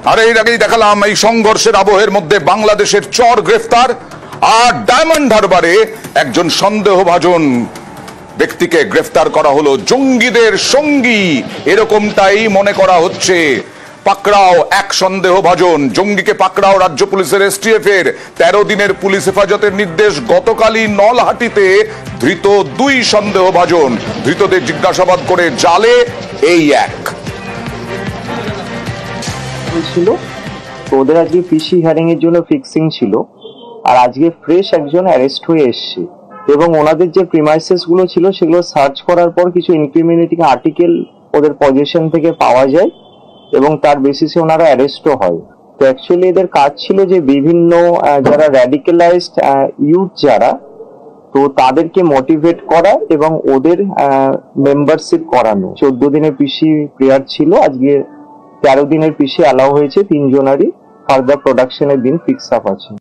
আর এর আগেই দেখালাম এই সংঘর্ষের আবহের মধ্যে বাংলাদেশের চর গ্রেফতার, আর ডায়মন্ড হারবারে একজন সন্দেহভাজন ব্যক্তিকে গ্রেফতার করা হলো। জঙ্গিদের সঙ্গী এরকমটাই মনে করা হচ্ছে। পাকড়াও এক সন্দেহভাজন, জঙ্গিকে পাকড়াও রাজ্য পুলিশের এসটিএফ এর 13 দিনের পুলিশ হেফাজতের নির্দেশ। গতকালই নলহাটিতে ধৃত 2 সন্দেহভাজন, ধৃতদের জিজ্ঞাসাবাদ করে জালে এই এক ছিল। তো ওদের আজকে পিসি হিয়ারিং এর জন্য ফিক্সিং ছিল, আর আজকে ফ্রেশ একজন অ্যারেস্ট হয়ে এসছে এবং ওনাদের যে প্রিমাইসেস গুলো ছিল সেগুলো সার্চ করার পর কিছু ইনক্রিমিনেটিং আর্টিকেল ওদের পজিশন থেকে পাওয়া যায় এবং তার বেসিসে ওনারা অ্যারেস্টও হয়। তো অ্যাকচুয়ালি এদের কাজ ছিল যে বিভিন্ন যারা র্যাডিক্যালাইজড ইউথ যারা, তো তাদেরকে মোটিভেট করা এবং ওদের মেম্বারশিপ করানো। 14 দিনের পিসি প্রেয়ার ছিল, আজকে 13 দিনের পিসি অ্যালাউ হয়েছে 3 জনারই। ফার্দার প্রোডাকশনের দিন ফিক্স আপ আছে।